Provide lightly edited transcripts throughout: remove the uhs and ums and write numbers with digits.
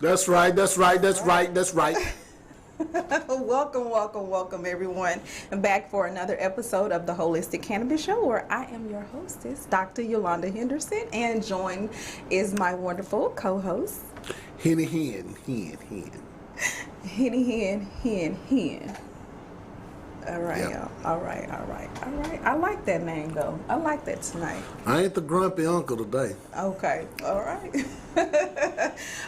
That's right. Welcome, everyone, back for another episode of the Holistic Cannabis Show, where I am your hostess, Dr. Yolanda Henderson, and joined is my wonderful co-host, Henny Hen. Henny Hen. All right, Yep. y'all. All right. I like that name, though. I like that tonight. I ain't the grumpy uncle today. Okay, all right.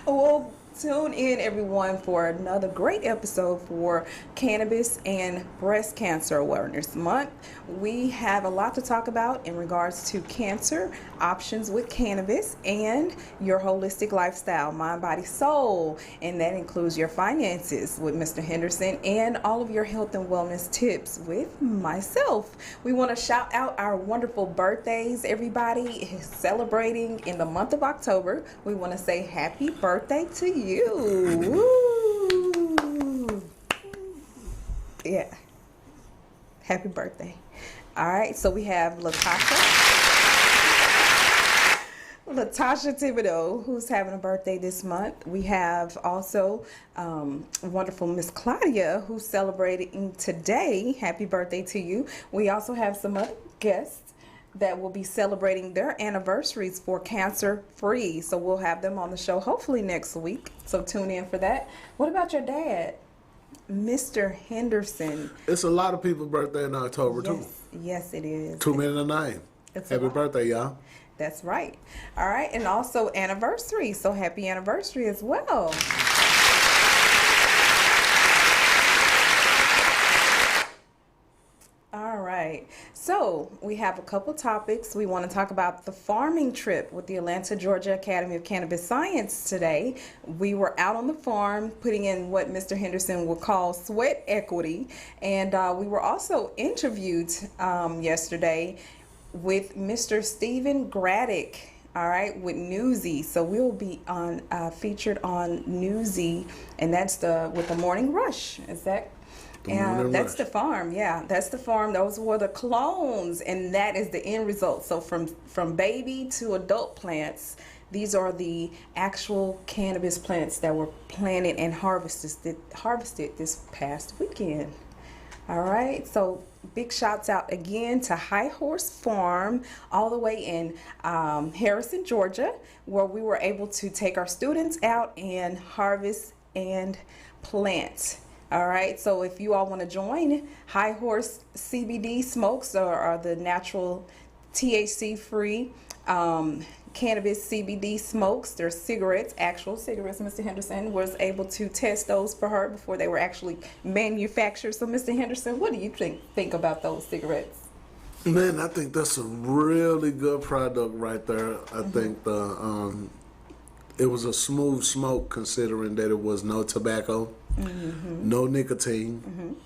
Well, tune in, everyone, for another great episode for Cannabis and Breast Cancer Awareness Month. We have a lot to talk about in regards to cancer, options with cannabis, and your holistic lifestyle, mind, body, soul. And that includes your finances with Mr. Henderson and all of your health and wellness tips with myself. We want to shout out our wonderful birthdays. Everybody is celebrating in the month of October. We want to say happy birthday to you. Woo! Yeah. Happy birthday. All right, so we have Latasha Thibodeau, who's having a birthday this month. We have also wonderful Miss Claudia, who's celebrating today. Happy birthday to you. We also have some other guests that will be celebrating their anniversaries for Cancer Free. So we'll have them on the show hopefully next week. So tune in for that. What about your dad, Mr. Henderson? It's a lot of people's birthday in October, too. Yes, it is. Too many to name. Happy birthday, y'all. That's right. All right. And also anniversary. So happy anniversary as well. All right. So we have a couple topics. We want to talk about the farming trip with the Atlanta, Georgia Academy of Cannabis Science today. We were out on the farm putting in what Mr. Henderson would call sweat equity. And we were also interviewed yesterday with Mr. Stephen Graddick, all right, with Newsy. So we'll be on featured on Newsy, and that's with the Morning Rush. Is that? And that's the farm. Yeah, that's the farm. Those were the clones, and that is the end result. So from baby to adult plants, these are the actual cannabis plants that were planted and harvested this past weekend. All right, so big shouts out again to High Horse Farm, all the way in Harrison, Georgia, where we were able to take our students out and harvest and plant. All right, so if you all want to join, High Horse CBD smokes are the natural THC-free cannabis CBD smokes. They're cigarettes, actual cigarettes. Mr. Henderson was able to test those for her before they were actually manufactured. So, Mr. Henderson, what do you think about those cigarettes? Man, I think that's a really good product right there. I think it was a smooth smoke, considering that it was no tobacco, no nicotine.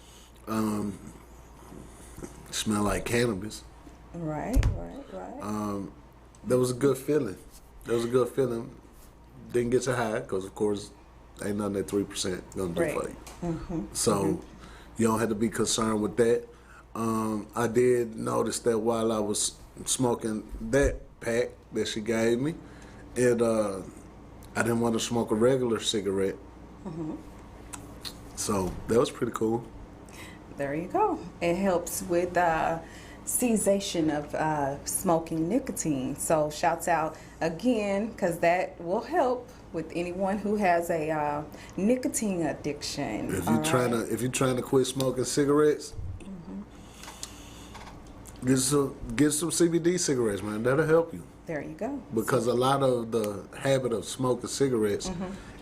Smell like cannabis. Right. That was a good feeling. Didn't get you high, because of course ain't nothing that 3% gonna do for you. So you don't have to be concerned with that. I did notice that while I was smoking that pack that she gave me, I didn't want to smoke a regular cigarette. So that was pretty cool. There you go. It helps with cessation of smoking nicotine. So shouts out again, because that will help with anyone who has a nicotine addiction. If you're trying to quit smoking cigarettes, get some CBD cigarettes, man. That'll help you. There you go. Because a lot of the habit of smoking cigarettes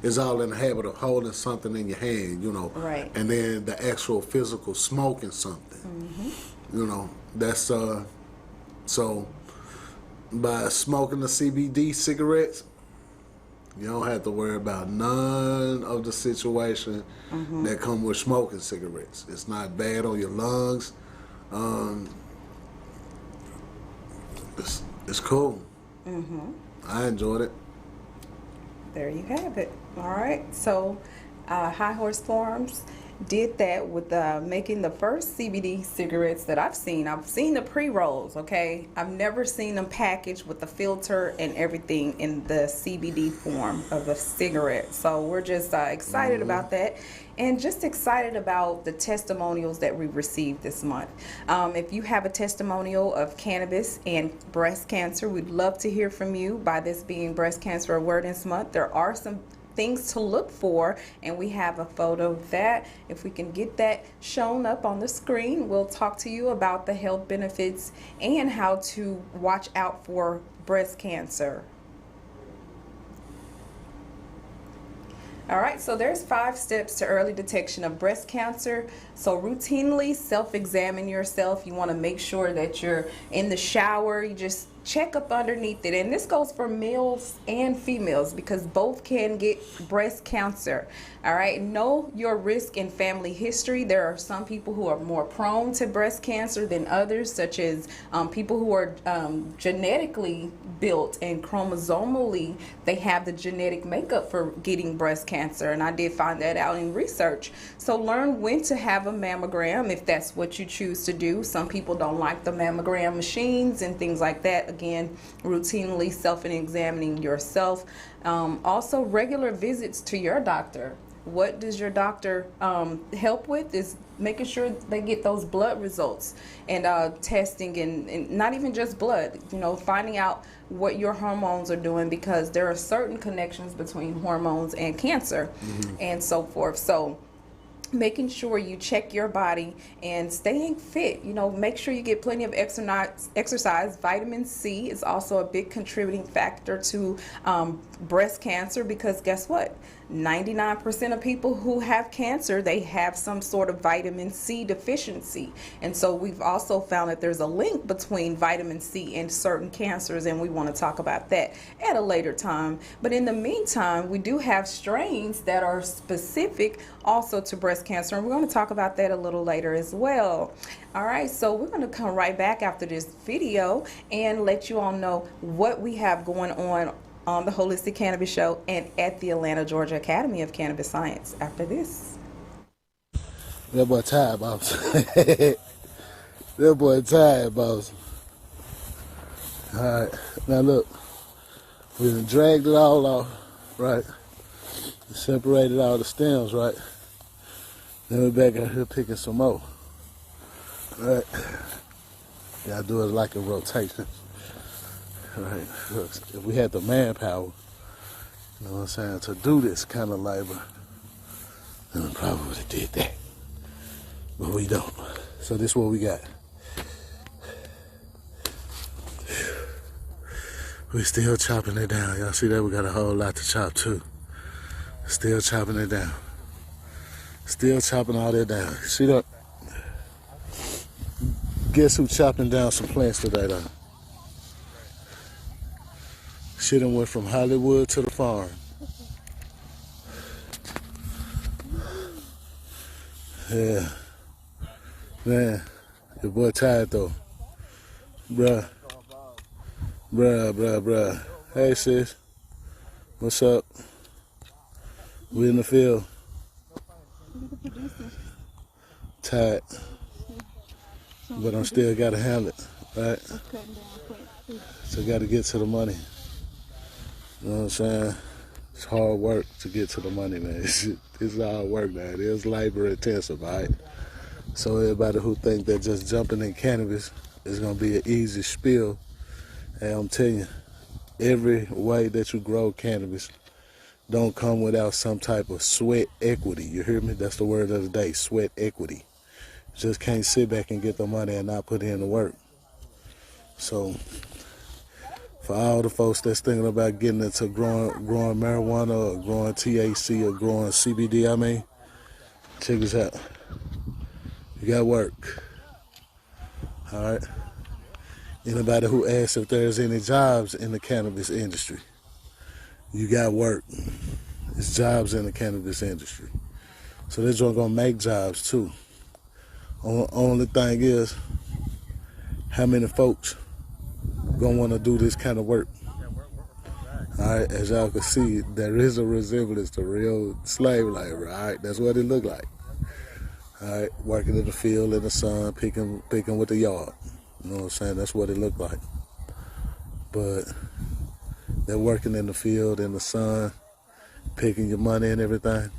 is all in the habit of holding something in your hand, you know. Right. And then the actual physical smoking something. You know, that's so by smoking the CBD cigarettes, you don't have to worry about none of the situation that come with smoking cigarettes. It's not bad on your lungs. It's cool. I enjoyed it. There you have it. All right. So, High Horse Farms, did that with making the first CBD cigarettes that I've seen. I've seen the pre-rolls, okay? I've never seen them packaged with the filter and everything in the CBD form of a cigarette. So we're just excited about that, and just excited about the testimonials that we received this month. If you have a testimonial of cannabis and breast cancer, we'd love to hear from you. By this being Breast Cancer Awareness Month, there are some things to look for, and we have a photo of that. If we can get that shown up on the screen, we'll talk to you about the health benefits and how to watch out for breast cancer. All right, so there's 5 steps to early detection of breast cancer. So routinely self-examine yourself. You want to make sure that you're in the shower. You just check up underneath it. And this goes for males and females because both can get breast cancer. All right, know your risk and family history. There are some people who are more prone to breast cancer than others, such as people who are genetically built and chromosomally, they have the genetic makeup for getting breast cancer. And I did find that out in research. So learn when to have a mammogram if that's what you choose to do. Some people don't like the mammogram machines and things like that. Again, routinely self-examining yourself. Also, regular visits to your doctor. What does your doctor help with is making sure they get those blood results and testing and not even just blood, you know, finding out what your hormones are doing, because there are certain connections between hormones and cancer and so forth. So making sure you check your body and staying fit. You know, make sure you get plenty of exercise. Vitamin C is also a big contributing factor to breast cancer, because guess what? 99% of people who have cancer, they have some sort of vitamin C deficiency. And so we've also found that there's a link between vitamin C and certain cancers, and we want to talk about that at a later time. But in the meantime, we do have strains that are specific also to breast cancer, and we're going to talk about that a little later as well. All right, so we're going to come right back after this video and let you all know what we have going on the Holistic Cannabis Show and at the Atlanta, Georgia Academy of Cannabis Science after this. That boy tired, boss. That boy tired, boss. All right, now look, we done dragged it all off, right? Separated all the stems, right? Then we're back out here picking some more. All right, gotta do it like a rotation. Right, look, if we had the manpower, you know what I'm saying, to do this kind of labor, then we probably would have did that. But we don't. So this is what we got. We still chopping it down. Y'all see that? We got a whole lot to chop too. Still chopping it down. Still chopping all that down. See that? Guess who chopping down some plants today though? She done went from Hollywood to the farm. Yeah. Man, your boy tired though. Bruh. Hey sis. What's up? We in the field. Tired. But I'm still gotta handle it, right? So gotta get to the money. You know what I'm saying? It's hard work to get to the money, man. It's hard work, man. It is labor intensive, all right? So everybody who think that just jumping in cannabis is going to be an easy spill, and I'm telling you, every way that you grow cannabis don't come without some type of sweat equity. You hear me? That's the word of the day, sweat equity. You just can't sit back and get the money and not put in the work. So for all the folks that's thinking about getting into growing marijuana or growing THC or growing CBD, I mean, check this out. You got work. All right? Anybody who asks if there's any jobs in the cannabis industry, you got work. It's jobs in the cannabis industry. So they're going to make jobs too. Only thing is, how many folks gonna want to do this kind of work? All right, as y'all can see, there is a resemblance to real slave labor. All right, that's what it looked like. All right, working in the field in the sun, picking with the yard. You know what I'm saying? That's what it looked like. But they're working in the field in the sun, picking your money and everything.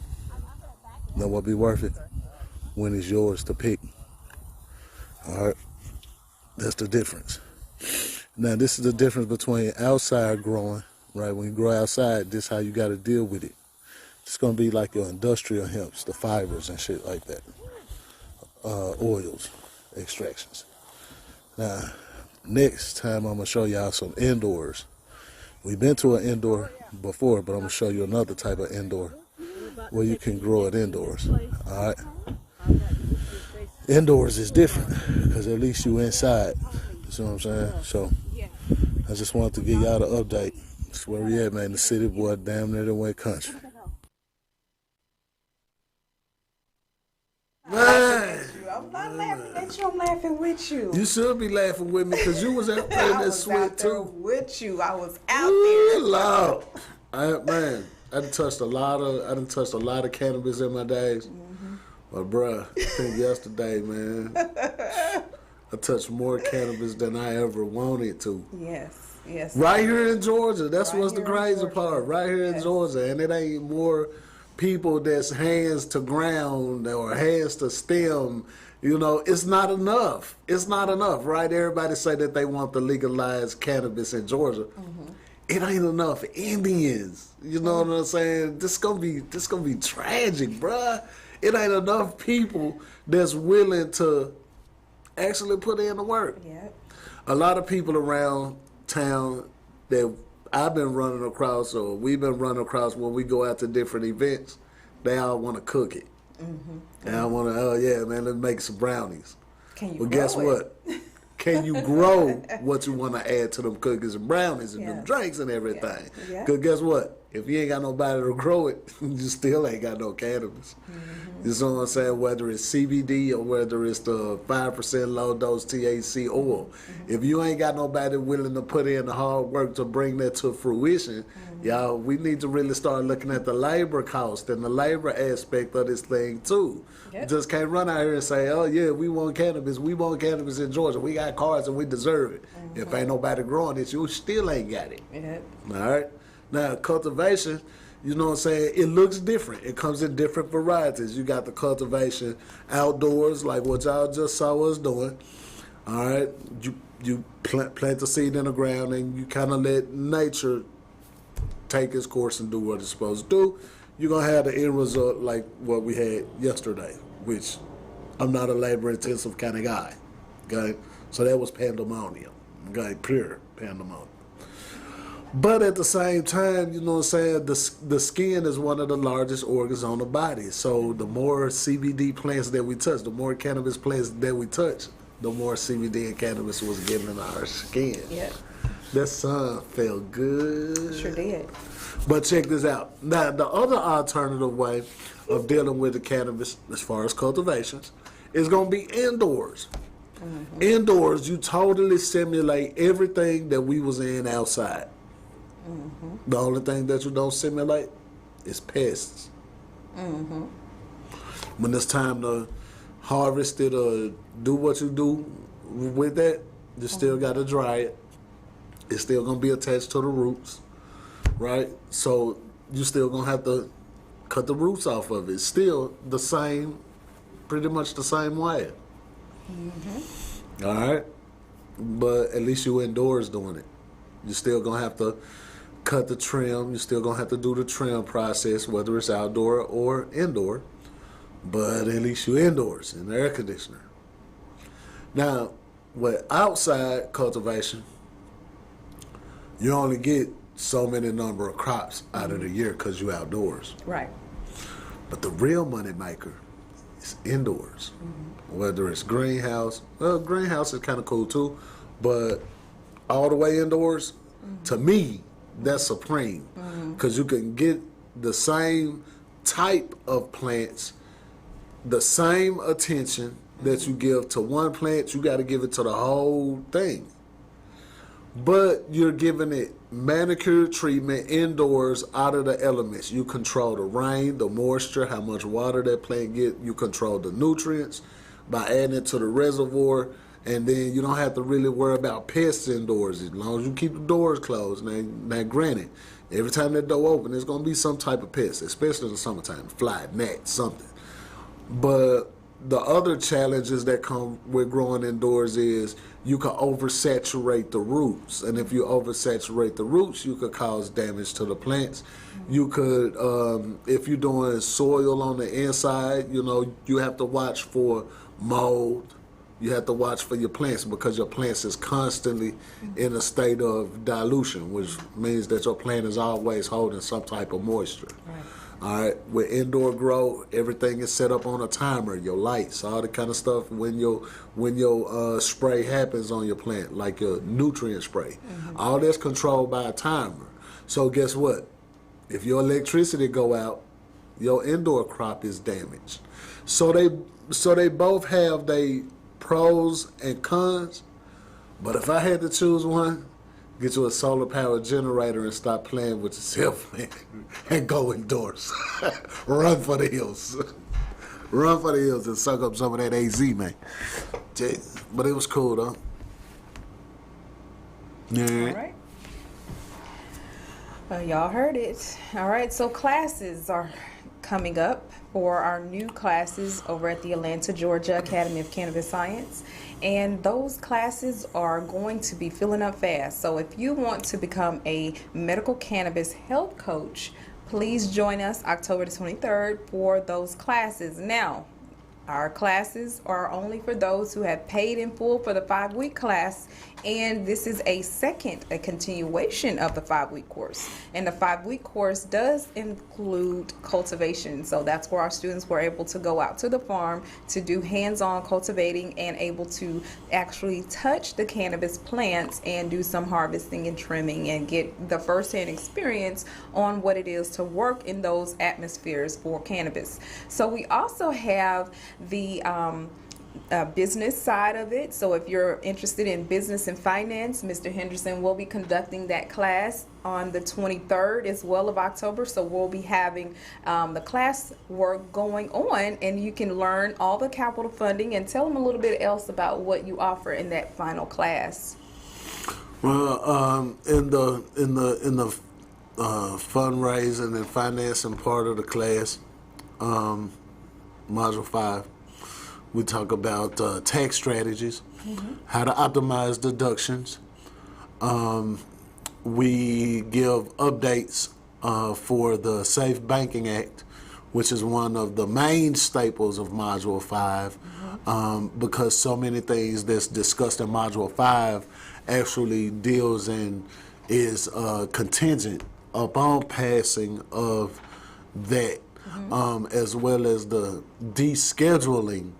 Know what be worth it when it's yours to pick. All right, that's the difference. Now, this is the difference between outside growing, right? When you grow outside, this is how you got to deal with it. It's going to be like your industrial hemps, the fibers and shit like that. Oils, extractions. Now, next time I'm going to show y'all some indoors. We've been to an indoor before, but I'm going to show you another type of indoor where you can grow it indoors. All right? Indoors is different because at least you inside. You see what I'm saying? So I just wanted to give y'all the update. That's where we at, man. The city boy damn near the went country. Man. I'm not laughing at you. I'm laughing with you. You should be laughing with me because you was out there in that sweat too. With you, I was out there. Loud. Man, I done touched a lot of cannabis in my days. Mm-hmm. But bruh, I think yesterday, man, I touched more cannabis than I ever wanted to. Yes. Right here in Georgia. That's what's the crazy Georgia. part. Right here in Georgia, and it ain't more people that's hands to ground or hands to stem. You know, it's not enough. It's not enough, right? Everybody say that they want to legalize cannabis in Georgia. Mm-hmm. It ain't enough Indians. You know what I'm saying? This gonna be tragic, bruh. It ain't enough people that's willing to actually put in the work. Yep. A lot of people around town that I've been running across, or we've been running across when we go out to different events, they all want to cook it. Mm-hmm. And I want to, oh yeah, man, let's make some brownies. Can you well, grow guess what? Can you grow what you want to add to them cookies and brownies and them drinks and everything? Yeah. Because guess what? If you ain't got nobody to grow it, you still ain't got no cannabis. Mm-hmm. You know what I'm saying? Whether it's CBD or whether it's the 5% low dose THC oil. Mm-hmm. If you ain't got nobody willing to put in the hard work to bring that to fruition, y'all, we need to really start looking at the labor cost and the labor aspect of this thing too. Yep. You just can't run out here and say, oh yeah, we want cannabis in Georgia. We got cards and we deserve it. Mm-hmm. If ain't nobody growing it, you still ain't got it. Yep. All right? Now, cultivation, you know what I'm saying, it looks different. It comes in different varieties. You got the cultivation outdoors, like what y'all just saw us doing. All right? You plant the seed in the ground and you kind of let nature take its course and do what it's supposed to do. You're going to have the end result like what we had yesterday, which I'm not a labor-intensive kind of guy. Okay? So that was pandemonium. Okay? Pure pandemonium. But at the same time, you know what I'm saying, the skin is one of the largest organs on the body. So the more CBD plants that we touch, the more cannabis plants that we touch, the more CBD and cannabis was getting in our skin. Yeah. That sun felt good. Sure did. But check this out. Now, the other alternative way of dealing with the cannabis, as far as cultivations, is going to be indoors. Mm-hmm. Indoors, you totally simulate everything that we was in outside. Mm-hmm. The only thing that you don't simulate is pests. Mm-hmm. When it's time to harvest it or do what you do with that, you still got to dry it. It's still going to be attached to the roots, right? So you still going to have to cut the roots off of it. Still the same, pretty much the same way. Mm-hmm. All right? But at least you indoors doing it. You're still going to have to cut the trim. You're still going to have to do the trim process, whether it's outdoor or indoor. But at least you're indoors in the air conditioner. Now, with outside cultivation, you only get so many number of crops out of the year because you're outdoors. Right. But the real money maker is indoors. Mm-hmm. Whether it's greenhouse. Well, greenhouse is kind of cool too. But all the way indoors, to me, that's supreme. Because you can get the same type of plants, the same attention that you give to one plant, you got to give it to the whole thing. but you're giving it manicured treatment indoors out of the elements. You control the rain, the moisture, how much water that plant get. You control the nutrients by adding it to the reservoir, and then you don't have to really worry about pests indoors as long as you keep the doors closed. Now granted, every time that door open, there's going to be some type of pest, especially in the summertime, fly, gnat, something. But the other challenges that come with growing indoors is you can oversaturate the roots. And if you oversaturate the roots, you could cause damage to the plants. You could, if you're doing soil on the inside, you have to watch for mold. You have to watch for your plants because your plants is constantly in a state of dilution, which means that your plant is always holding some type of moisture. Right. All right, with indoor grow, everything is set up on a timer. Your lights, all the kind of stuff. When your spray happens on your plant, like your nutrient spray, all that's controlled by a timer. So guess what? If your electricity go out, your indoor crop is damaged. So they both have their pros and cons. But if I had to choose one, get you a solar powered generator and stop playing with yourself, man, and go indoors. Run for the hills. Run for the hills and suck up some of that AZ, man. But it was cool, though. Yeah. All right. Y'all heard it. All right, so classes are coming up for our new classes over at the Atlanta, Georgia Academy of Cannabis Science. And those classes are going to be filling up fast. So if you want to become a medical cannabis health coach, please join us October the 23rd for those classes. Now, our classes are only for those who have paid in full for the 5-week class, and this is a continuation of the 5-week course. And the 5-week course does include cultivation, so that's where our students were able to go out to the farm to do hands-on cultivating and able to actually touch the cannabis plants and do some harvesting and trimming and get the first-hand experience on what it is to work in those atmospheres for cannabis. So we also have the business side of it. So if you're interested in business and finance, Mr. Henderson will be conducting that class on the 23rd as well of October. So we'll be having the class work going on, and you can learn all the capital funding and tell them a little bit else about what you offer in that final class. Well, in the fundraising and financing part of the class, Module 5, we talk about tax strategies, how to optimize deductions. We give updates for the Safe Banking Act, which is one of the main staples of Module 5, because so many things that's discussed in Module 5 actually deals and is contingent upon passing of that, as well as the descheduling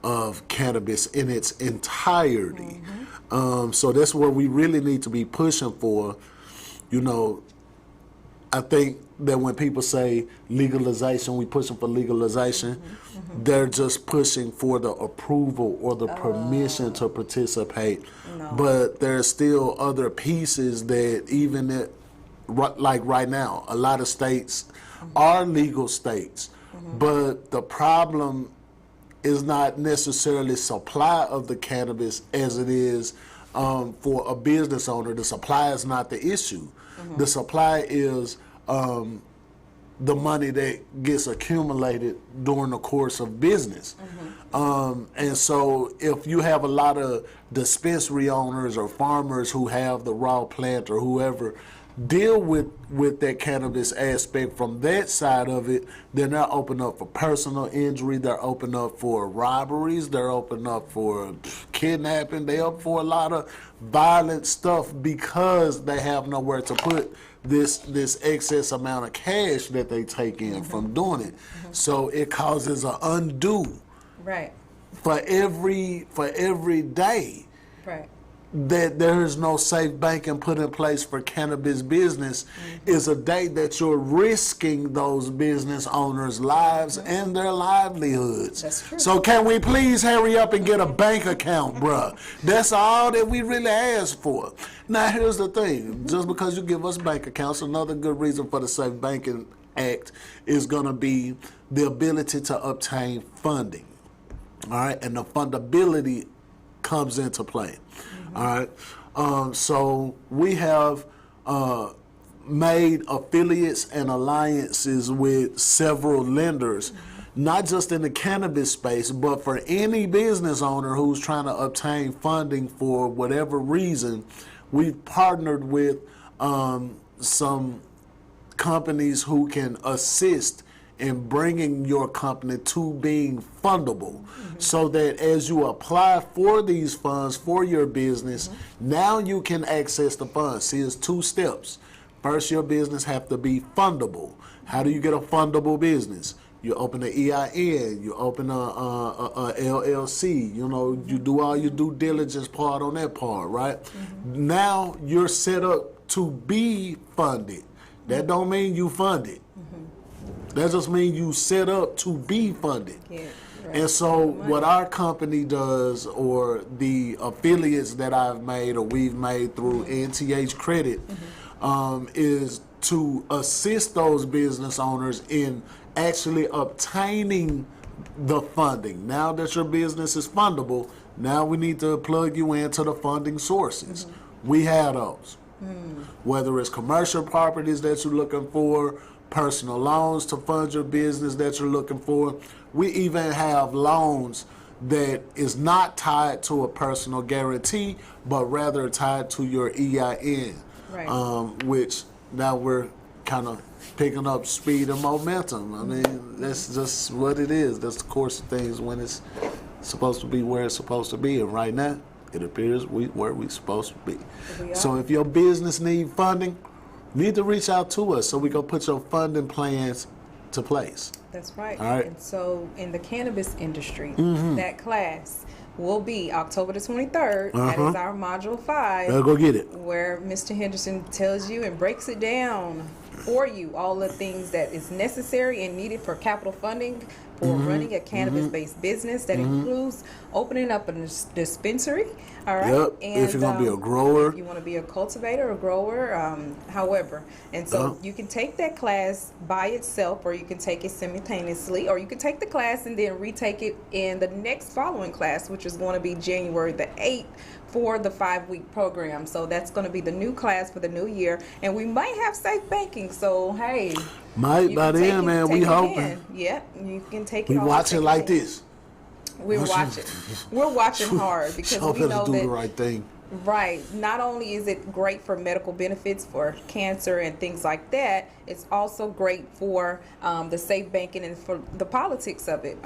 of cannabis in its entirety. So that's what we really need to be pushing for. I think that when people say legalization, we pushing for legalization, they're just pushing for the approval or the permission to participate. No. But there's still other pieces that even like right now, a lot of states are legal states, but the problem is not necessarily supply of the cannabis as it is for a business owner. The supply is not the issue. The supply is the money that gets accumulated during the course of business. And so if you have a lot of dispensary owners or farmers who have the raw plant or whoever deal with that cannabis aspect from that side of it, then they're open up for personal injury, they're open up for robberies, they're open up for kidnapping, they're up for a lot of violent stuff because they have nowhere to put this excess amount of cash that they take in from doing it. So it causes an undue for every day. Right. that there is no safe banking put in place for cannabis business is a day that you're risking those business owners' lives and their livelihoods. That's true. So can we please hurry up and get a bank account, bruh? That's all that we really ask for. Now, here's the thing. Just because you give us bank accounts, another good reason for the Safe Banking Act is going to be the ability to obtain funding. All right? And the fundability comes into play. All right. So we have made affiliates and alliances with several lenders, not just in the cannabis space, but for any business owner who's trying to obtain funding for whatever reason. We've partnered with some companies who can assist in bringing your company to being fundable, so that as you apply for these funds for your business, now you can access the funds. See, it's 2 steps. First, your business have to be fundable. How do you get a fundable business? You open an EIN, you open a LLC, you know, you do all your due diligence part on that part, right? Now you're set up to be funded. That don't mean you funded. That just means you set up to be funded. Yeah, right. And so what our company does, or the affiliates that I've made or we've made through NTH Credit, is to assist those business owners in actually obtaining the funding. Now that your business is fundable, now we need to plug you into the funding sources. We have those. Whether it's commercial properties that you're looking for, personal loans to fund your business that you're looking for. We even have loans that is not tied to a personal guarantee, but rather tied to your EIN, right. Which now we're kind of picking up speed and momentum. I mean, that's just what it is. That's the course of things when it's supposed to be where it's supposed to be. And right now, it appears where we're supposed to be. So if your business needs funding, you need to reach out to us so we can put your funding plans to place. That's right. All right. And so in the cannabis industry, that class will be October the 23rd. That is our Module 5. I'll go get it. Where Mr. Henderson tells you and breaks it down for you, all the things that is necessary and needed for capital funding for running a cannabis-based business. That includes opening up a dispensary, all right? Yep. And if you're going to be a grower. If you want to be a cultivator or grower, however. And so you can take that class by itself, or you can take it simultaneously, or you can take the class and then retake it in the next following class, which is going to be January the 8th for the 5-week program. So that's going to be the new class for the new year. And we might have safe banking. So, hey. Might by then, man. We hoping. Yep. You can take it. We watch it like this. We're watching. We're watching hard because we know do that. The right thing. Right. Not only is it great for medical benefits for cancer and things like that, it's also great for the safe banking and for the politics of it.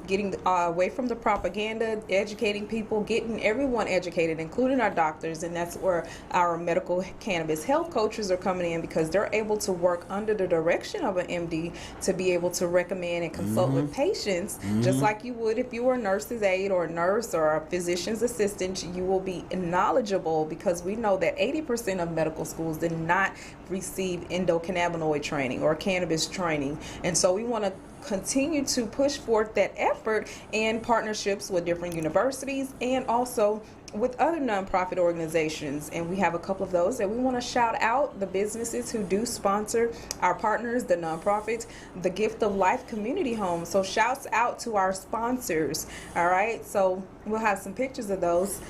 Getting away from the propaganda, educating people, getting everyone educated, including our doctors. And that's where our medical cannabis health coaches are coming in, because they're able to work under the direction of an MD to be able to recommend and consult with patients, just like you would if you were a nurse's aide or a nurse or a physician's assistant. You will be knowledgeable, because we know that 80% of medical schools did not receive endocannabinoid training or cannabis training. And so we want to continue to push forth that effort in partnerships with different universities and also with other nonprofit organizations. And we have a couple of those that we want to shout out, the businesses who do sponsor our partners, the nonprofits, the Gift of Life Community Home. So shouts out to our sponsors. All right, so we'll have some pictures of those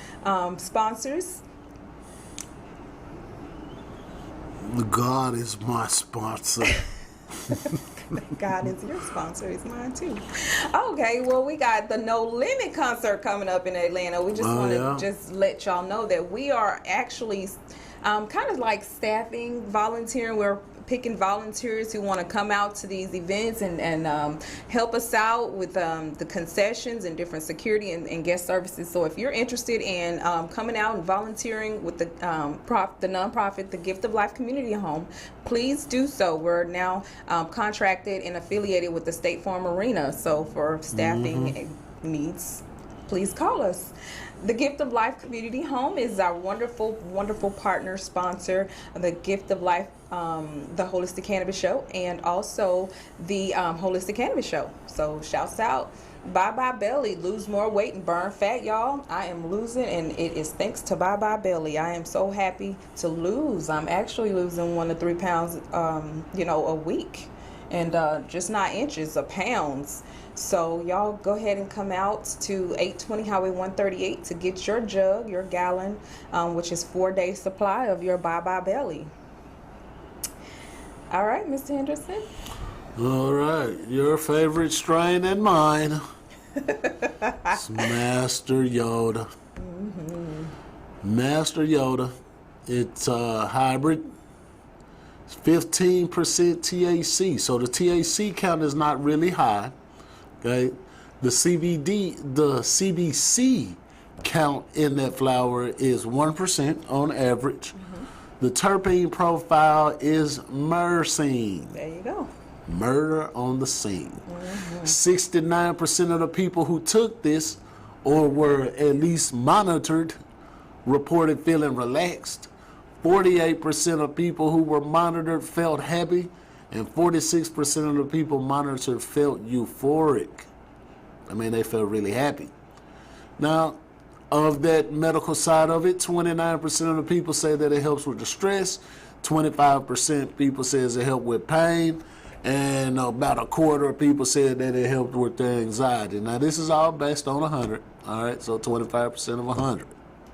sponsors. God is my sponsor. God is your sponsor. It's mine too. Okay, well, we got the No Limit concert coming up in Atlanta. We just want to just let y'all know that we are actually kind of like staffing, volunteering. We're picking volunteers who want to come out to these events and help us out with the concessions and different security and guest services. So if you're interested in coming out and volunteering with the nonprofit, the Gift of Life Community Home, please do so. We're now contracted and affiliated with the State Farm Arena. So for staffing needs, please call us. The Gift of Life Community Home is our wonderful, wonderful partner sponsor of the Gift of Life, the Holistic Cannabis Show, and also the Holistic Cannabis Show. So shouts out. Bye Bye Belly, lose more weight and burn fat, y'all. I am losing, and it is thanks to Bye Bye Belly. I am so happy to lose. I'm actually losing 1 to 3 pounds, a week, and just not inches, pounds. So y'all go ahead and come out to 820 Highway 138 to get your jug, your gallon, which is 4-day supply of your Bye Bye Belly. All right, Mr. Henderson. All right, your favorite strain and mine. It's Master Yoda. Mm-hmm. Master Yoda. It's hybrid. It's 15% THC. So the THC count is not really high. Okay. The CBC count in that flower is 1% on average. Mm-hmm. The terpene profile is myrcene. There you go. Murder on the scene. Mm-hmm. 69% of the people who took this or were at least monitored reported feeling relaxed. 48% of people who were monitored felt happy, and 46% of the people monitored felt euphoric. I mean, they felt really happy. Now, of that medical side of it, 29% of the people say that it helps with the stress, 25% people says it helped with pain, and about a quarter of people said that it helped with their anxiety. Now, this is all based on 100, all right? So 25% of 100,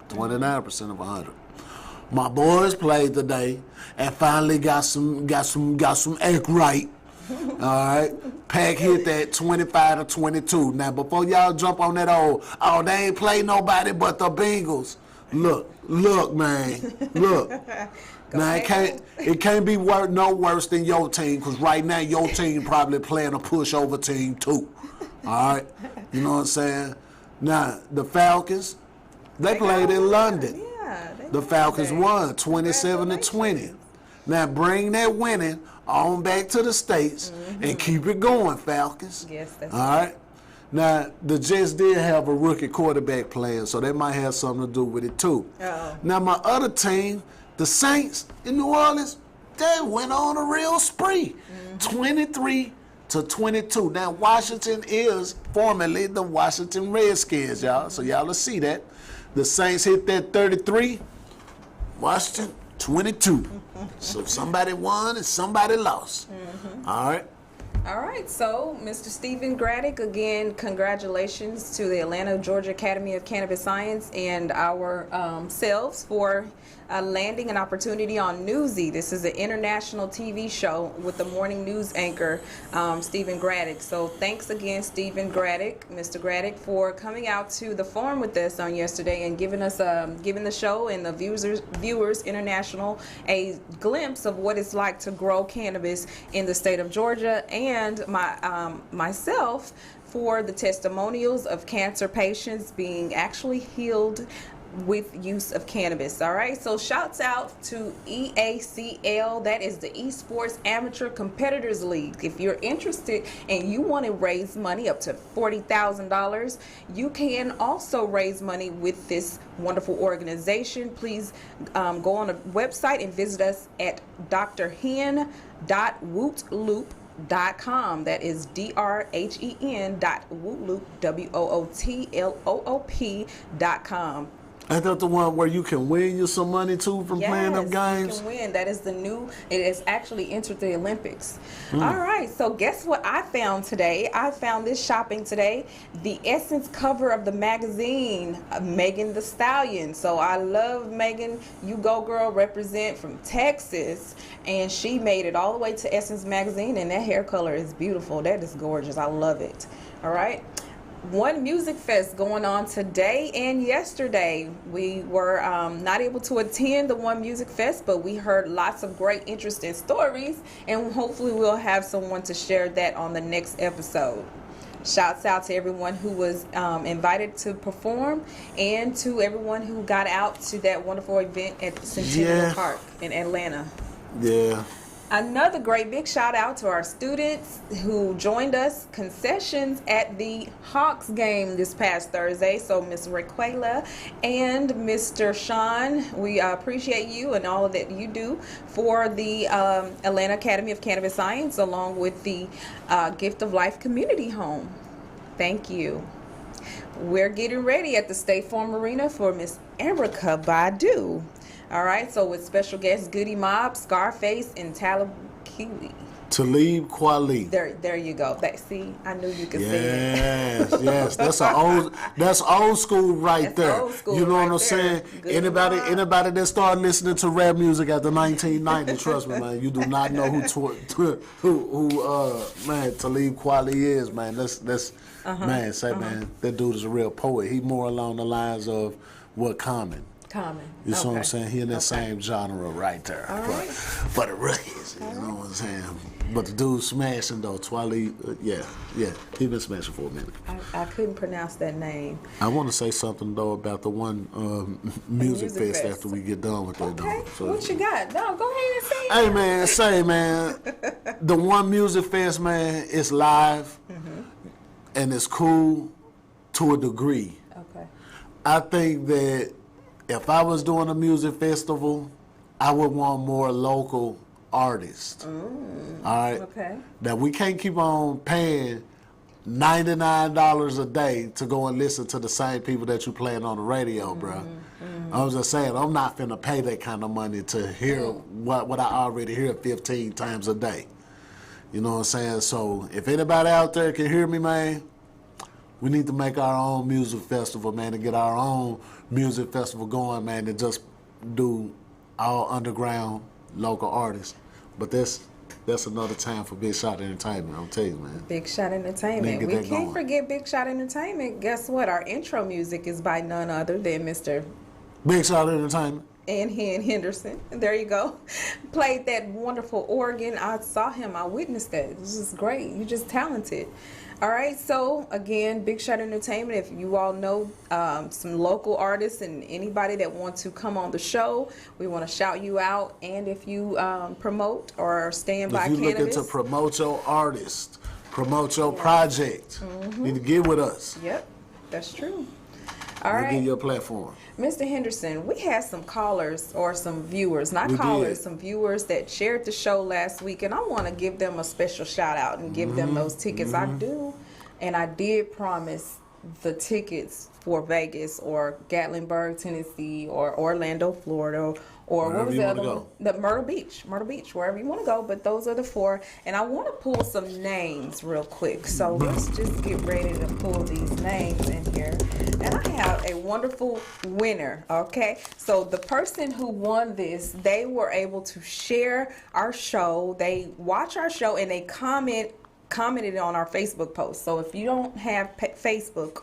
29% of 100. My boys played today and finally got some act right. All right, Pack hit that 25 to 22. Now, before y'all jump on that they ain't play nobody but the Bengals. Look, man, look. Now it can't be no worse than your team, because right now your team probably playing a pushover team too. All right, you know what I'm saying? Now the Falcons, they played in London. Yeah, the Falcons won 27 to 20. Now bring that winning on back to the States and keep it going, Falcons. Yes, that's all right. Now, the Jets did have a rookie quarterback playing, so that might have something to do with it, too. Uh-oh. Now, my other team, the Saints in New Orleans, they went on a real spree. 23 to 22. Now, Washington is formerly the Washington Redskins, y'all, so y'all will see that. The Saints hit that 33. Washington, 22. So somebody won and somebody lost. All right. All right, so Mr. Stephen Graddick, again, congratulations to the Atlanta, Georgia Academy of Cannabis Science and our selves for landing an opportunity on Newsy. This is an international TV show with the morning news anchor, Stephen Graddick. So thanks again, Stephen Graddick, Mr. Graddick, for coming out to the forum with us on yesterday and giving us giving the show and the viewers international a glimpse of what it's like to grow cannabis in the state of Georgia, and myself for the testimonials of cancer patients being actually healed with use of cannabis. All right, so shouts out to EACL, that is the Esports Amateur Competitors League. If you're interested and you want to raise money up to $40,000, you can also raise money with this wonderful organization. Please go on the website and visit us at drhen.wootloop.com. That is drhen.wootloop.com. Ain't that the one where you can win you some money too from playing them games? You can win. That is the new, it has actually entered the Olympics. All right, so guess what I found today? I found this shopping today, the Essence cover of the magazine, Megan Thee Stallion. So I love Megan. You go girl, represent from Texas. And she made it all the way to Essence magazine, and that hair color is beautiful. That is gorgeous. I love it. All right. One Music Fest going on today and yesterday. We were not able to attend the One Music Fest, but we heard lots of great, interesting stories, and hopefully we'll have someone to share that on the next episode. Shouts out to everyone who was invited to perform, and to everyone who got out to that wonderful event at Centennial Park in Atlanta. Yeah. Another great big shout out to our students who joined us concessions at the Hawks game this past Thursday. So Ms. Raquela and Mr. Sean, we appreciate you and all that you do for the Atlanta Academy of Cannabis Science, along with the Gift of Life Community Home. Thank you. We're getting ready at the State Farm Arena for Miss Erica Badu. All right, so with special guests Goody Mob, Scarface, and Talib Kweli. There you go. See, I knew you could say it. Yes. That's old school right there. Old school, you know right what I'm saying? Goody Anybody that started listening to rap music after 1990, trust me, man, you do not know who Talib Kweli is, man. That's man, man, that dude is a real poet. He more along the lines of what Common. You see what I'm saying? He in that same genre right there. All right. For the rookies, you know what I'm saying? But the dude smashing though, Twali, he been smashing for a minute. I couldn't pronounce that name. I want to say something though about the one music fest after we get done with that though. So, what you got? No, go ahead and say it. Hey man, the one music fest, man, it's live and it's cool to a degree. Okay. I think that if I was doing a music festival, I would want more local artists. All right? Okay. Now, we can't keep on paying $99 a day to go and listen to the same people that you playing on the radio, bro. I was just saying, I'm not finna pay that kind of money to hear what I already hear 15 times a day. You know what I'm saying? So, if anybody out there can hear me, man, we need to make our own music festival, man, and get our own music festival going, man, and just do all underground local artists. But that's another time for Big Shot Entertainment, I'm telling you, man. Big Shot Entertainment. We can't forget Big Shot Entertainment. Guess what? Our intro music is by none other than Mr. Big Shot Entertainment. And Henderson. There you go. Played that wonderful organ. I saw him. I witnessed that. This is great. You're just talented. All right, so again, Big Shot Entertainment, if you all know some local artists and anybody that wants to come on the show, we want to shout you out. And if you promote or stand by cannabis. If you're looking to promote your artist, promote your project, you need to get with us. Yep, that's true. All right. Give you a platform. Mr. Henderson, we had some callers or some viewers, some viewers that shared the show last week, and I want to give them a special shout out and give them those tickets. I do, and I did promise the tickets for Vegas or Gatlinburg, Tennessee, or Orlando, Florida, or wherever what was the other one? The Myrtle Beach, wherever you want to go. But those are the four, and I want to pull some names real quick. So let's just get ready to pull these names in here. And I have a wonderful winner. Okay, so the person who won this, they were able to share our show. They watch our show and they commented on our Facebook post. So if you don't have Facebook,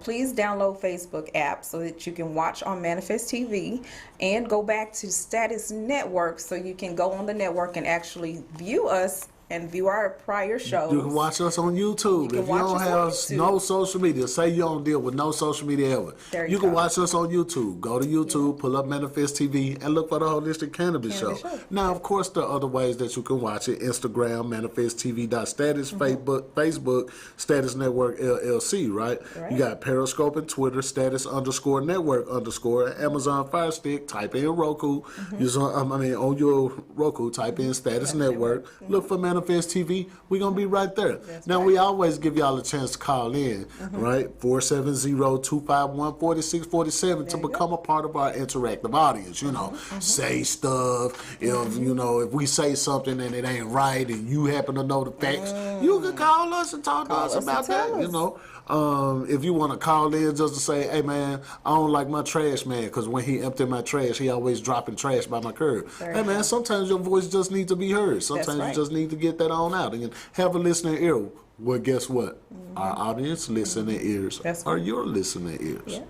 please download Facebook app so that you can watch on Manifest TV and go back to Status Network so you can go on the network and actually view us and view our prior shows. You can watch us on YouTube. If you don't have no social media, say you don't deal with no social media ever, you can watch us on YouTube. Go to YouTube, pull up Manifest TV, and look for the Holistic Cannabis Show. Now, of course, there are other ways that you can watch it. Instagram, ManifestTV.status, Facebook, Status Network LLC, right? You got Periscope and Twitter, Status_Network_, Amazon Fire Stick, type in Roku. On your Roku, type in Status Network. Look for Manifest TV, we're going to be right there. Now, we always give y'all a chance to call in, right? 470-251-4647 to become a part of our interactive audience. You know, say stuff. If we say something and it ain't right and you happen to know the facts, you can call us and talk to us about that, you know. If you want to call in just to say, hey, man, I don't like my trash man because when he emptied my trash, he always dropping trash by my curb. Hey, man, sometimes your voice just needs to be heard. Sometimes you just need to get that on out and have a listening ear. Well, guess what? Our audience listening ears are your listening ears. Yeah.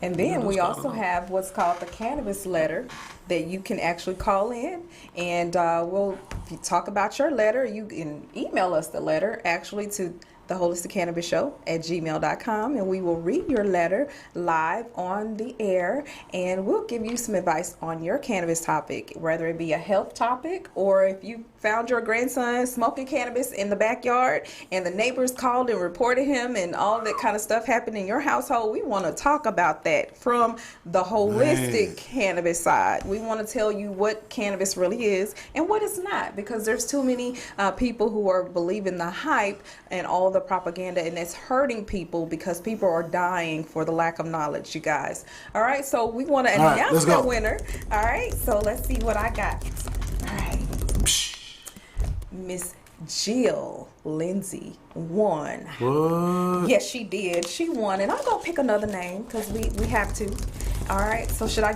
And then we also have what's called the Cannabis Letter that you can actually call in and we'll talk about your letter. You can email us the letter actually to theholisticcannabisshow@gmail.com, and we will read your letter live on the air, and we'll give you some advice on your cannabis topic, whether it be a health topic or if you found your grandson smoking cannabis in the backyard and the neighbors called and reported him and all that kind of stuff happened in your household. We want to talk about that from the holistic cannabis side. We want to tell you what cannabis really is and what it's not, because there's too many people who are believing the hype and all the propaganda, and it's hurting people because people are dying for the lack of knowledge, you guys. All right, so we want to announce the winner. All right, so let's see what I got. All right. Miss Jill Lindsay won. What? Yes, she did. She won, and I'm gonna pick another name because we have to. All right. So should I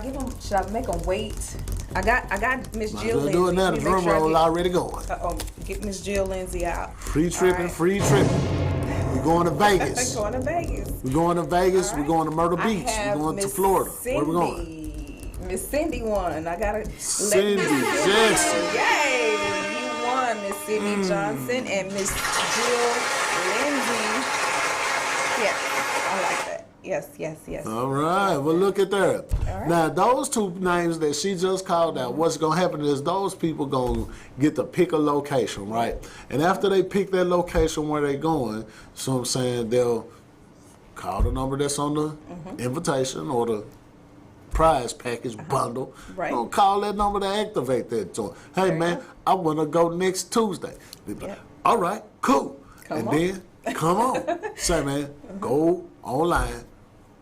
make them wait? I got Miss Jill Lindsay. Do it now. The drum roll already going. Get Miss Jill Lindsay out. Free tripping, free tripping. We're going to Vegas. Going to Vegas. We're going to Vegas. Right. We're going to Myrtle Beach. We're going to Florida. Cindy. Where we going? Miss Cindy won. I gotta. Cindy Jackson. Yay! You won, Miss Cindy Johnson and Miss Jill Lindsay. Yeah, I like that. Yes. All right. Well, look at that. Right. Now, those two names that she just called out, what's going to happen is those people going to get to pick a location, right? And after they pick that location where they're going, so I'm saying they'll call the number that's on the invitation or the prize package bundle. Right. Don't call that number to activate that joint. Hey, man, I want to go next Tuesday. Yep. All right, cool. Come then, come on. Say, man, go online,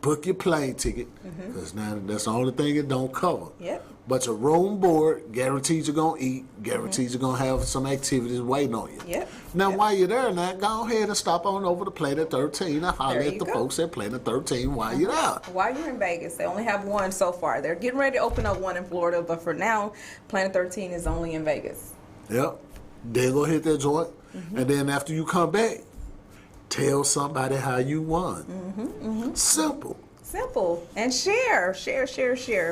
book your plane ticket, because now that's the only thing it don't cover. Yep. But your room board, guaranteed you're going to eat, guaranteed you're going to have some activities waiting on you. Yep. Now, while you're there, now, go ahead and stop on over to Planet 13 and holler at the folks at Planet 13 while you're out. While you're in Vegas, they only have one so far. They're getting ready to open up one in Florida, but for now, Planet 13 is only in Vegas. Yep. Then go hit that joint, and then after you come back, tell somebody how you won. Simple. And share.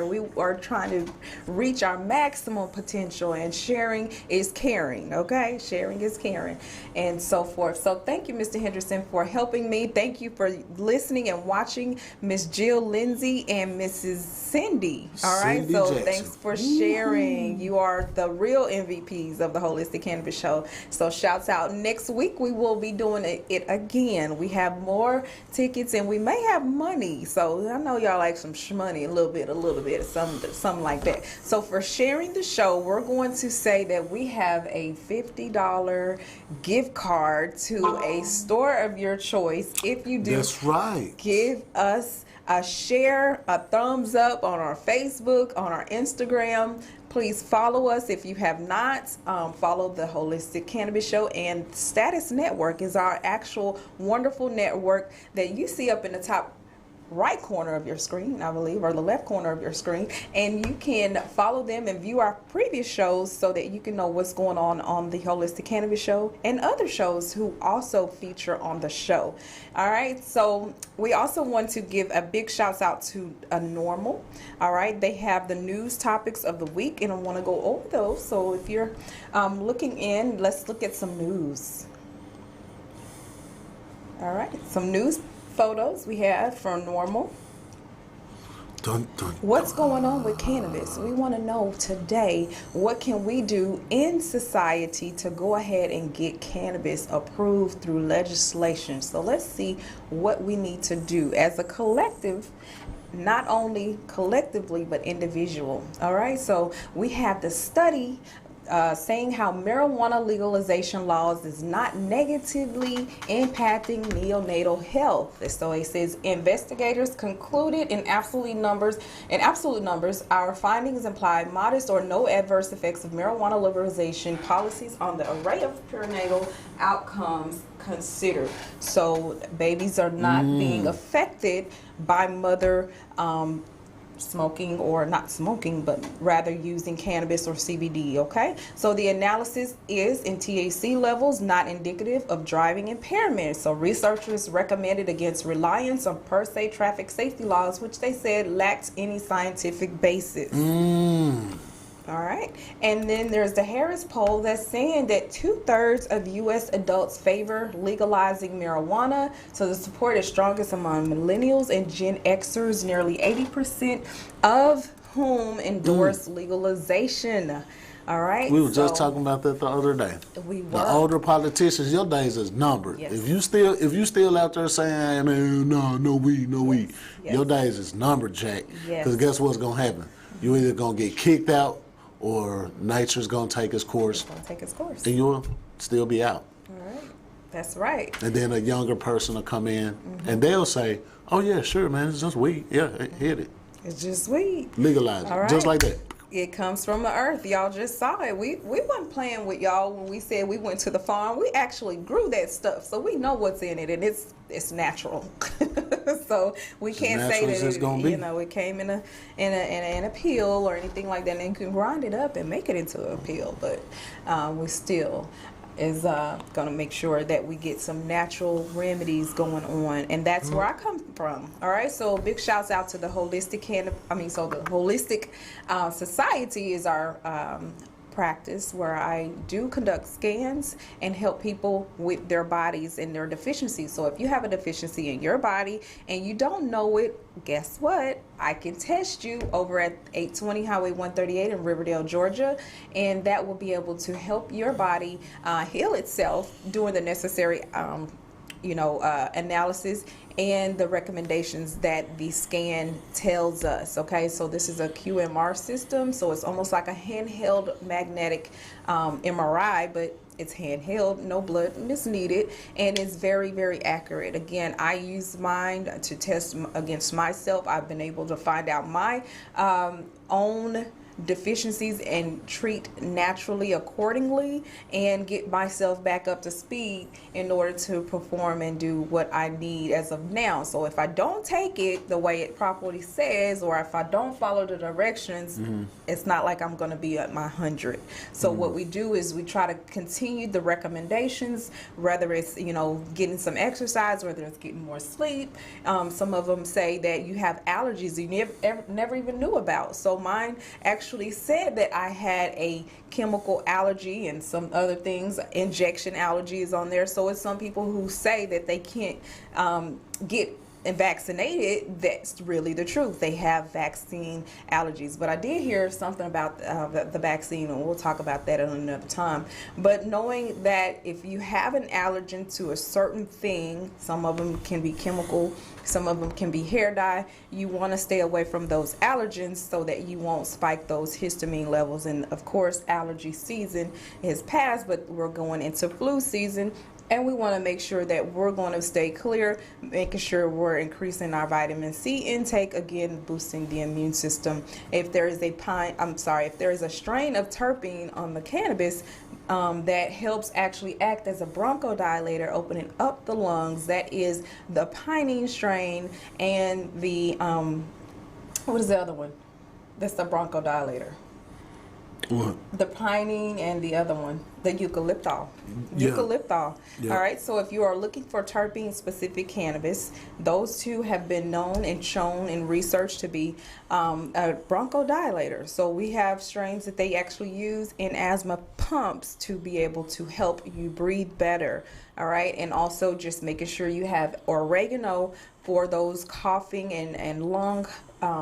We are trying to reach our maximum potential, and sharing is caring, okay? Sharing is caring, and so forth. So thank you, Mr. Henderson, for helping me. Thank you for listening and watching Miss Jill Lindsay and Mrs. Cindy. All right, Cindy so Jackson. Thanks for sharing. You are the real MVPs of the Holistic Cannabis Show. So shouts out. Next week, we will be doing it again. We have more tickets, and we may have money. So I know y'all like some shmoney, a little bit, something like that. So for sharing the show, we're going to say that we have a $50 gift card to a store of your choice. If you do, That's right. give us a share, a thumbs up on our Facebook, on our Instagram. Please follow us if you have not. Follow the Holistic Cannabis Show, and Status Network is our actual wonderful network that you see up in the top right corner of your screen, I believe, or the left corner of your screen, and you can follow them and view our previous shows so that you can know what's going on the Holistic Cannabis Show and other shows who also feature on the show. All right, so we also want to give a big shout out to Normal. All right, they have the news topics of the week, and I want to go over those. So if you're looking in, let's look at some news. All right, some news photos we have from Normal. What's going on with cannabis? We want to know today, what can we do in society to go ahead and get cannabis approved through legislation? So let's see what we need to do as a collective, not only collectively but individual. All right, so we have the study saying how marijuana legalization laws is not negatively impacting neonatal health. So it says investigators concluded in absolute numbers, our findings imply modest or no adverse effects of marijuana liberalization policies on the array of perinatal outcomes considered. So babies are not being affected by mother smoking or not smoking, but rather using cannabis or CBD, okay? So the analysis is in THC levels, not indicative of driving impairment. So researchers recommended against reliance on per se traffic safety laws, which they said lacked any scientific basis. All right. And then there's the Harris poll that's saying that 2/3 of U.S. adults favor legalizing marijuana. So the support is strongest among millennials and Gen Xers, nearly 80% of whom endorse legalization. All right. We were just talking about that the other day. We were. The older politicians, your days is numbered. Yes. If you still out there saying, hey, man, no weed, Yes. your days is numbered, Jack. Yes. Because guess what's gonna happen? You either gonna get kicked out, or nature's gonna take its course. It's gonna take its course. And you'll still be out. All right. That's right. And then a younger person will come in and they'll say, oh yeah, sure, man, it's just weed. Yeah, hit it. It's just weed. Legalize it. All right. Just like that. It comes from the earth. Y'all just saw it. We wasn't playing with y'all when we said we went to the farm. We actually grew that stuff, so we know what's in it, and it's natural. So we can't say that it came in a pill or anything like that, and you can grind it up and make it into a pill. But we still is going to make sure that we get some natural remedies going on, and that's where I come from. All right, so big shouts out to the Holistic the Holistic Society is our practice where I do conduct scans and help people with their bodies and their deficiencies. So if you have a deficiency in your body and you don't know it, guess what? I can test you over at 820 Highway 138 in Riverdale, Georgia, and that will be able to help your body heal itself, doing the necessary analysis and the recommendations that the scan tells us. Okay, so this is a QMR system, so it's almost like a handheld magnetic MRI, but it's handheld, no blood is needed, and it's very, very accurate. Again, I use mine to test against myself. I've been able to find out my own deficiencies and treat naturally accordingly and get myself back up to speed in order to perform and do what I need as of now. So if I don't take it the way it properly says, or if I don't follow the directions, it's not like I'm going to be at my 100. So what we do is we try to continue the recommendations, whether it's getting some exercise, whether it's getting more sleep. Some of them say that you have allergies you never even knew about. So mine actually said that I had a chemical allergy and some other things, injection allergies on there. So it's some people who say that they can't get vaccinated. That's really the truth. They have vaccine allergies. But I did hear something about the vaccine, and we'll talk about that at another time. But knowing that if you have an allergen to a certain thing, some of them can be chemical, some of them can be hair dye, you want to stay away from those allergens so that you won't spike those histamine levels. And of course, allergy season is past, but we're going into flu season. And we want to make sure that we're going to stay clear, making sure we're increasing our vitamin C intake, again, boosting the immune system. If there is a strain of terpene on the cannabis that helps actually act as a bronchodilator, opening up the lungs, that is the pinene strain, and the, what is the other one? That's the bronchodilator. What? The pinene and the other one, the eucalyptol. Yeah. Eucalyptol. Yeah. All right. So if you are looking for terpene-specific cannabis, those two have been known and shown in research to be a bronchodilator. So we have strains that they actually use in asthma pumps to be able to help you breathe better. All right. And also just making sure you have oregano for those coughing and lung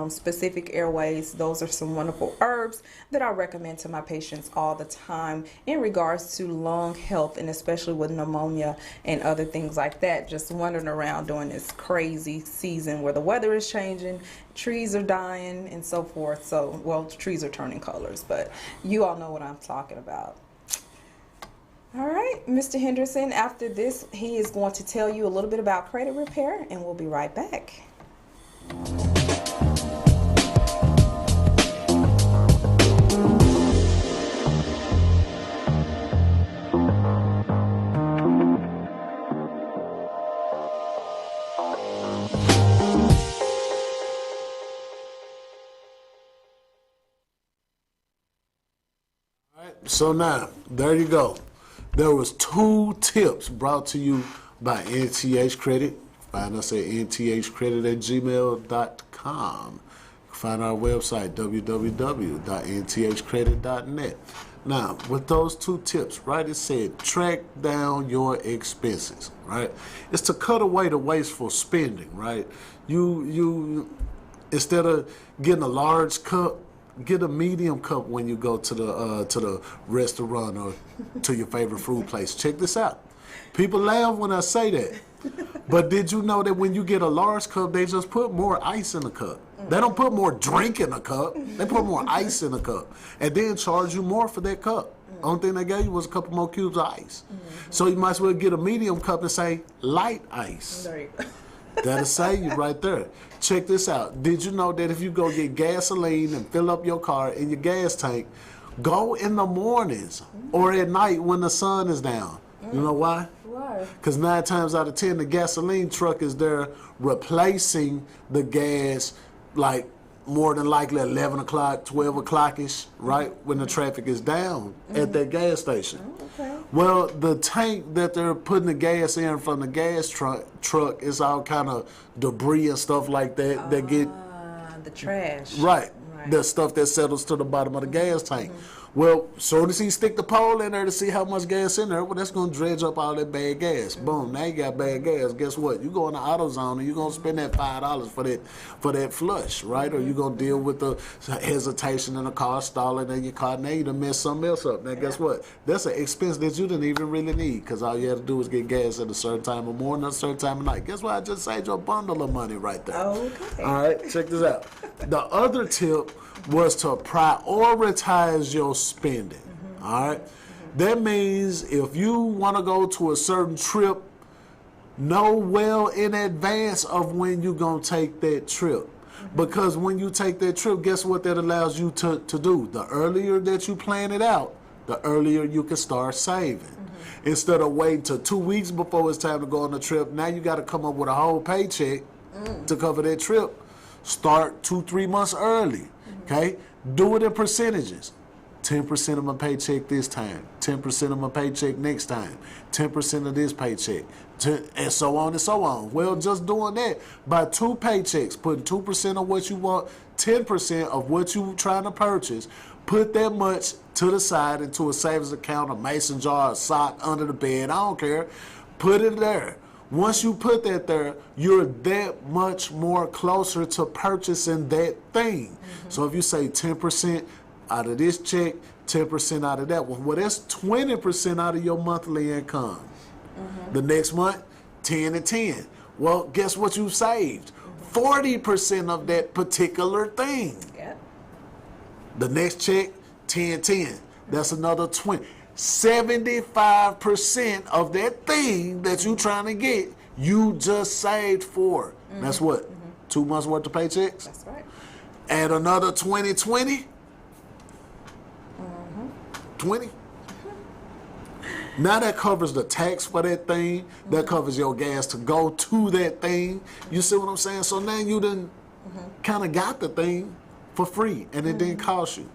specific airways. Those are some wonderful herbs that I recommend to my patients all the time in regards to lung health, and especially with pneumonia and other things like that. Just wandering around during this crazy season where the weather is changing, trees are dying, and so forth. So, well, trees are turning colors, but you all know what I'm talking about. All right, Mr. Henderson, after this, he is going to tell you a little bit about credit repair, and we'll be right back. So now, there you go. There was 2 tips brought to you by NTH Credit. Find us at nthcredit@gmail.com. Find our website, www.nthcredit.net. Now, with those two tips, right, it said track down your expenses, right? It's to cut away the wasteful spending, right? You instead of getting a large cup, get a medium cup when you go to the restaurant or to your favorite food place. Check this out. People laugh when I say that. But did you know that when you get a large cup, they just put more ice in the cup? They don't put more drink in the cup. They put more ice in the cup. And then charge you more for that cup. Only thing they gave you was a couple more cubes of ice. So you might as well get a medium cup and say light ice. There you go. That'll save you right there. Check this out. Did you know that if you go get gasoline and fill up your car in your gas tank, go in the mornings or at night when the sun is down? You know why? Why? Because 9 times out of 10, the gasoline truck is there replacing the gas, like more than likely 11 o'clock, 12 o'clock-ish, right? When the traffic is down at that gas station. Okay. Well, the tank that they're putting the gas in from the gas truck is all kind of debris and stuff like that that get... The trash. Right. The stuff that settles to the bottom of the gas tank. Well, soon as he stick the pole in there to see how much gas in there, well, that's going to dredge up all that bad gas. Boom, now you got bad gas. Guess what? You go in the AutoZone and you're going to spend that $5 for that flush, right? Or you're going to deal with the hesitation in the car, stalling in your car. Now you done messed something else up. Now, guess what? That's an expense that you didn't even really need because all you had to do was get gas at a certain time of morning or a certain time of night. Guess what? I just saved you a bundle of money right there. Okay. All right, check this out. The other tip was to prioritize your spending. All right, that means if you want to go to a certain trip, know well in advance of when you're gonna take that trip, because when you take that trip, guess what that allows you to do? The earlier that you plan it out, the earlier you can start saving. Instead of waiting till 2 weeks before it's time to go on the trip, now you got to come up with a whole paycheck to cover that trip. Start 2-3 months early. Okay, do it in percentages. 10% of my paycheck this time, 10% of my paycheck next time, 10% of this paycheck, and so on and so on. Well, just doing that by 2 paychecks, putting 2% of what you want, 10% of what you're trying to purchase, put that much to the side into a savings account, a mason jar, a sock, under the bed, I don't care. Put it there. Once you put that there, you're that much more closer to purchasing that thing. So if you say 10% out of this check, 10% out of that one, well, that's 20% out of your monthly income. The next month, 10 and 10. Well, guess what you saved? 40% of that particular thing. Yep. The next check, 10, 10. That's another 20. 75% of that thing that you're trying to get, you just saved for. That's what? 2 months worth of paychecks? That's right. Add another 20, 20? 20? Now that covers the tax for that thing. That covers your gas to go to that thing. You see what I'm saying? So now you done kind of got the thing for free and it didn't cost you.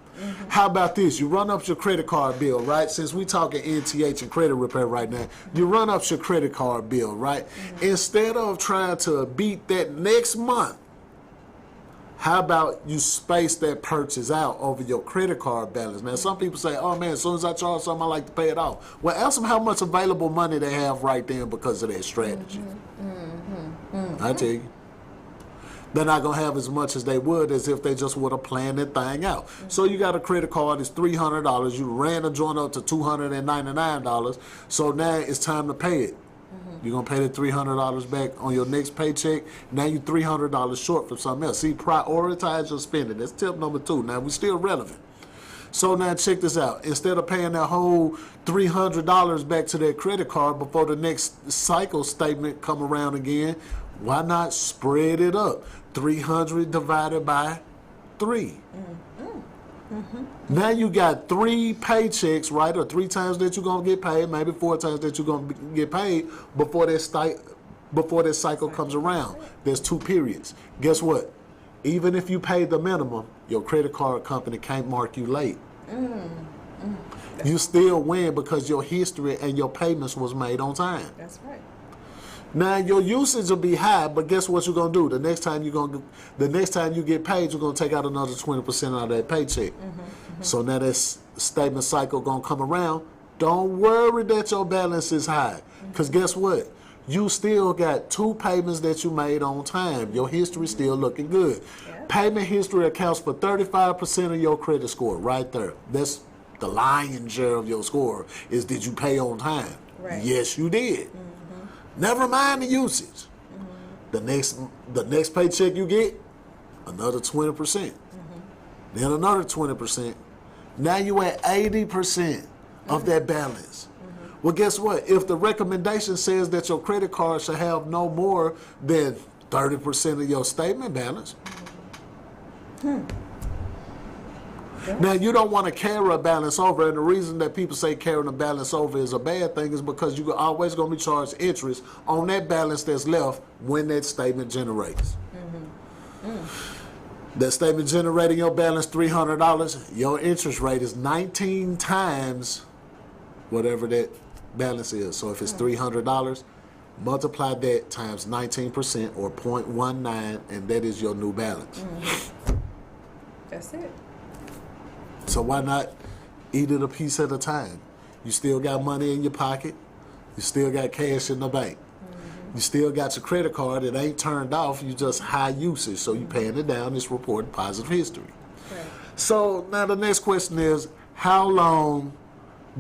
How about this? You run up your credit card bill, right? Since we talking NTH and credit repair right now, you run up your credit card bill, right? Instead of trying to beat that next month, how about you space that purchase out over your credit card balance? Now, some people say, oh man, as soon as I charge something, I like to pay it off. Well, ask them how much available money they have right then because of that strategy. I tell you. They're not going to have as much as they would as if they just would have planned that thing out. So you got a credit card, it's $300. You ran a joint up to $299. So now it's time to pay it. You're going to pay the $300 back on your next paycheck. Now you're $300 short from something else. See, prioritize your spending. That's tip number 2. Now, we're still relevant. So now check this out. Instead of paying that whole $300 back to that credit card before the next cycle statement come around again, why not spread it up? 300 divided by 3. Now you got 3 paychecks, right? Or 3 times that you're going to get paid, maybe 4 times that you're going to get paid before that cycle comes around. There's 2 periods. Guess what? Even if you paid the minimum, your credit card company can't mark you late. You still win because your history and your payments was made on time. That's right. Now your usage will be high, but guess what you're gonna do? The next time you get paid, you're gonna take out another 20% out of that paycheck. So now that statement cycle gonna come around. Don't worry that your balance is high, because guess what? You still got 2 payments that you made on time. Your history still looking good. Yeah. Payment history accounts for 35% of your credit score right there. That's the lion's share of your score is did you pay on time? Right. Yes, you did. Never mind the usage. The next paycheck you get, another 20%. Then another 20%. Now you at 80% of that balance. Well, guess what? If the recommendation says that your credit card should have no more than 30% of your statement balance, now you don't want to carry a balance over, and the reason that people say carrying a balance over is a bad thing is because you're always going to be charged interest on that balance that's left when that statement generates. That statement generating your balance $300, your interest rate is 19 times whatever that balance is. So if it's $300, multiply that times 19% or 0.19, and that is your new balance. That's it. So why not eat it a piece at a time? You still got money in your pocket. You still got cash in the bank. You still got your credit card. It ain't turned off. You just high usage. So you paying it down. It's reporting positive history. Right. So now the next question is, how long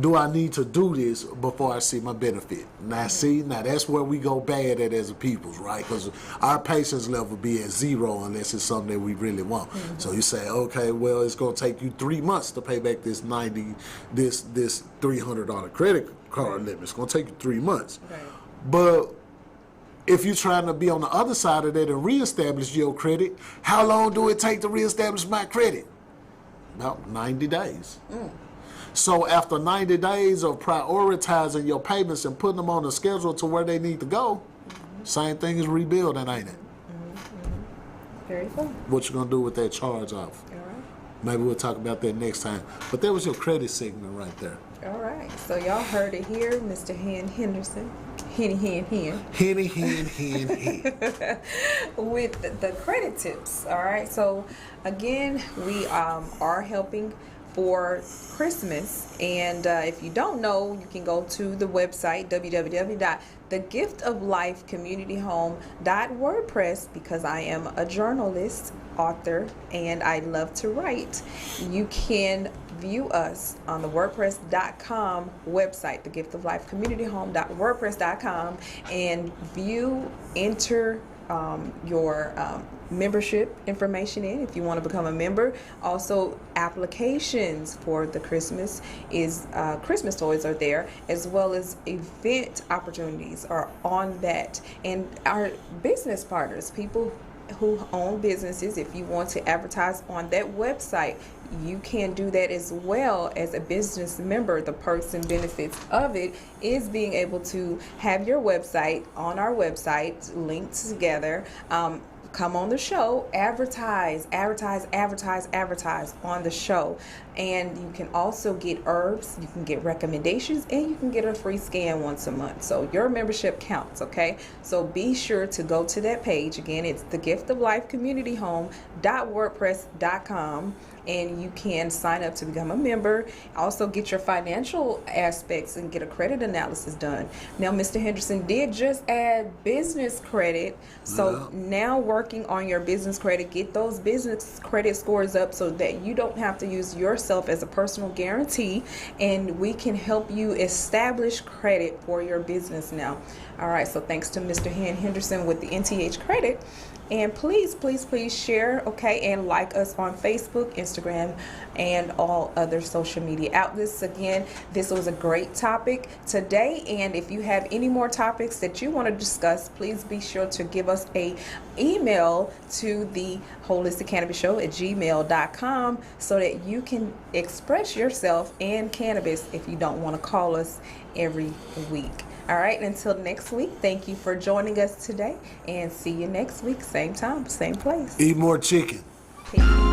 do I need to do this before I see my benefit? Now now that's where we go bad at as a peoples, right? Because our patience level be at 0 unless it's something that we really want. So you say, okay, well, it's going to take you 3 months to pay back this $300 credit card limit. It's going to take you 3 months. Right. But if you're trying to be on the other side of that and reestablish your credit, how long do it take to reestablish my credit? About 90 days. So after 90 days of prioritizing your payments and putting them on the schedule to where they need to go, same thing as rebuilding, ain't it? Very cool. What you gonna do with that charge off? All right. Maybe we'll talk about that next time. But that was your credit segment right there. All right. So y'all heard it here, Mr. Henderson. Henny. With the credit tips. All right. So again, we are helping for Christmas, and if you don't know, you can go to the website www.thegiftoflifecommunityhome.wordpress, because I am a journalist, author, and I love to write. You can view us on the WordPress.com website, thegiftoflifecommunityhome.wordpress.com, and enter your membership information in if you want to become a member. Also, applications for the Christmas toys are there, as well as event opportunities are on that. And our business partners, people who own businesses, if you want to advertise on that website, you can do that as well as a business member. The perks and benefits of it is being able to have your website on our website linked together. Come on the show, advertise on the show. And you can also get herbs, you can get recommendations, and you can get a free scan once a month. So your membership counts, okay? So be sure to go to that page. Again, it's thegiftoflifecommunityhome.wordpress.com, and you can sign up to become a member. Also get your financial aspects and get a credit analysis done. Now, Mr. Henderson did just add business credit. So now working on your business credit, get those business credit scores up so that you don't have to use yourself as a personal guarantee, and we can help you establish credit for your business now. All right, so thanks to Mr. Henderson with the NTH credit. And please share, okay, and like us on Facebook, Instagram, and all other social media outlets. Again, this was a great topic today, and if you have any more topics that you want to discuss, please be sure to give us a email to the Holistic Cannabis Show at gmail.com so that you can express yourself in cannabis if you don't want to call us every week. All right, until next week, thank you for joining us today, and see you next week, same time, same place. Eat more chicken. Peace.